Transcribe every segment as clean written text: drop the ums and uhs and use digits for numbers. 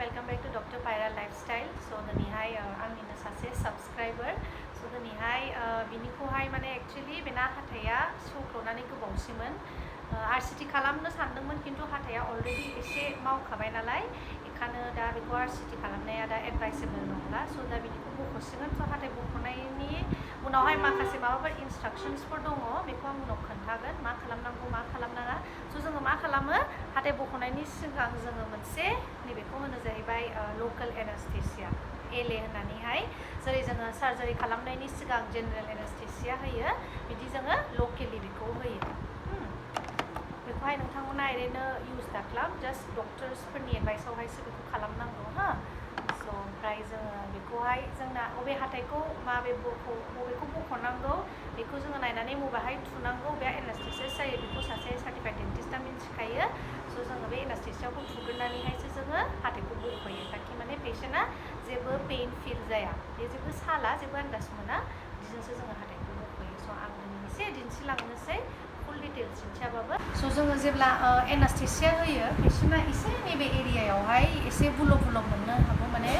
welcome back to DrPieara lifestyle. So दिनैहाय आंनिनो सासे subscriber. So दिनैहाय बिनिखौहाय माने actually बेना हाथाया सौख्ल'नानै गोबावसिमोन RCT खालामनो सानदोंमोन किन्तु हाथाया already एसे मावखाबाय नालाय एखानो दा बेखौ RCT खालामनाया दा advisable नंला. So दा बिनिखौ बख'सिगोन. So हाथाय बख'नायनि उनावहाय माखासे माबाफोर instructionsफोर दङ बेखौ आं उनाव खोन्थागोन मा खालामनांगौ मा खालामनाङा. So जोङो मा खालामो हाथाय बख'नायनि सिगां जोङो मोनसे नैबेखौ होनो जाहैबाय local anesthesia LA होननानैहाय जेरै जोङो सार्जारि खालामनायनि सिगां general anesthesia होयो बिदि जोङो locally बेखौ होयो. बेखौहाय नोंथांमोना ओरैनो यूज दाख्लाम just डक्टर्सफोरनि एडभाइसआवहायसो बेखौ खालामनांगौ हा. So ओमफ्राय जोङो बेखौहाय जोंना बबे हाथायखौ बबेखौ बख'नांगौ बेखौ जोङो नायनानै बबेहाय थुनांगौ बे एनास्थेसिया जायो बेखौ सासे सार्टिफाइड डेन्टिस्टआ मिन्थिखायो. So जोङो बे एनास्थेसियाखौ थुग्रोनानैहायसो जोङो हाथायखौ बख'यो ताकि माने पेशेन्टआ जेबो पेइन फिल जाया बे जेबो साला जेबो आन्दाज मोना बिदिजोंसो जोङो हाथायखौ बख'यो. So आं एसे दिन्थिलांनोसै फुल डिटेल्स दिन्थियाबाबो. So जोङो जेब्ला एनास्थेसिया होयो पेशेन्टआ एसे नैबे एरियायावहाय एसे बुलब मोननो हागौ माने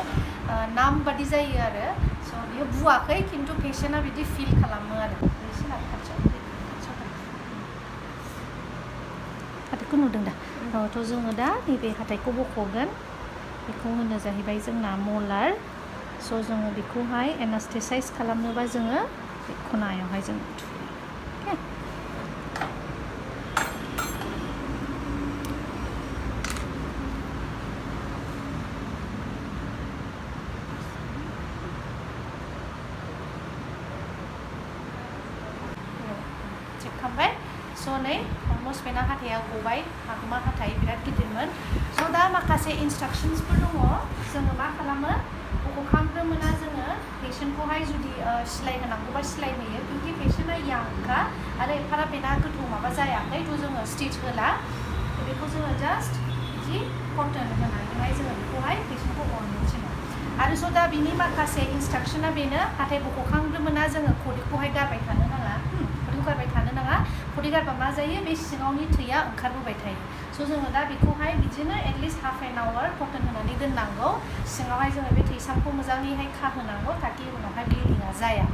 नाम बादि जायो आरो. So बियो बुवाखै किन्तु पेशेन्टआ बिदि फिल खालामो आरो. एसे हाथायखौ नुदों दा? थ' जोङो दा नैबे हाथायखौ बख'गोन बेखौ होनो जाहैबाय जोंना मलार. स' जोङो बेखौहाय एनास्थेसाइज खालामनोबा जोङो बे खनायावहाय जों थुयो. चेक खालामबाय. स' नै अलमस्ट बेना हाथाया गबाय हागोमा हाथाय बिराद गिदिरमोन. स' दा माखासे इन्सट्राक्शन्सफोर दङ जोङो मा खालामो बख'खांग्रोमोना जोङो पेशेन्टखौहाय जुदि सिलाइ होनांगौबा सिलाइ होयो किन्तु पेशेन्टआ यांखा आरो एफाराब बेना गोथौ माबा जायाखै थ' जोङो स्टिच होला बेखौ जोङो जास्ट बिदि कटन होनानैहाय जोङो बेखौहाय पेशेन्टखौ अरनो थिनो. आरो स' दा बिनि माखासे इन्सट्राक्शना बेनो हाथाय बख'खांग्रोमोना जोङो खदैखौहाय गारबाय थानो नाङा. खदैखौ गारबाय थानो नाङा. खदै गारबा मा जायो बे सिङावनि थैया ओंखारबोबाय थायो. स' जोङो दा बेखौहाय बिदिनो at least half an our cotton होनानै दोननांगौ. सिङावहाय जोङो बे थैसामखौ मोजाङैहाय खाहोनांगौ ताकि उनावहाय ब्लिडिङा जाया.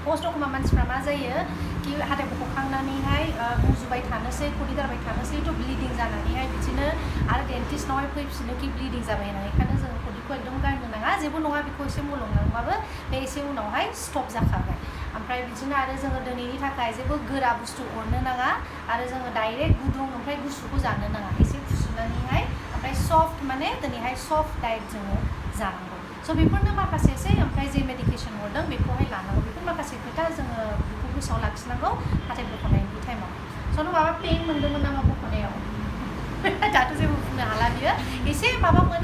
पस्ट एखमबा मानसिफ्रा मा जायो कि हाथाय बख'खांनानैहाय गुजुबाय थानोसै खदै गारबाय थानोसै थ' ब्लिडिं जानानैहाय बिदिनो आरो डेन्टिस्टनावहाय फैफिनो कि ब्लिडिं जाबाय होननानै बेखायनो जोङो खदैखौ एकदम गारनो नाङा. जेबो नङा बेखौ एसे मलमनांबाबो बे एसे उनावहाय स्टप जाखाबाय. ओमफ्राय बिदिनो आरो जोङो दिनैनि थाखाय जेबो गोरा बुस्थु अरनो नाङा आरो जोङो डाइरेक्ट गुदुं ओमफ्राय गुसुखौ जानो नाङा. एसे फुसुनानैहाय ओमफ्राय सफ्ट माने दिनैहाय सफ्ट डाइट जोङो जानांगौ. स' बेफोरनो माखासेसै ओमफ्राय जे मेडिकेसन हरदों बेखौहाय लानांगौ. बेफोर माखासे खोथा जोङो बेखौ गोसोआव लाखिनांगौ हाथाय बख'नायनि टाइमाव. स' नों माबा पेइन मोन्दोंमोन नामा बख'नायाव? दाथ' जेबो बुंनो हाला बियो एसे माबा मोनो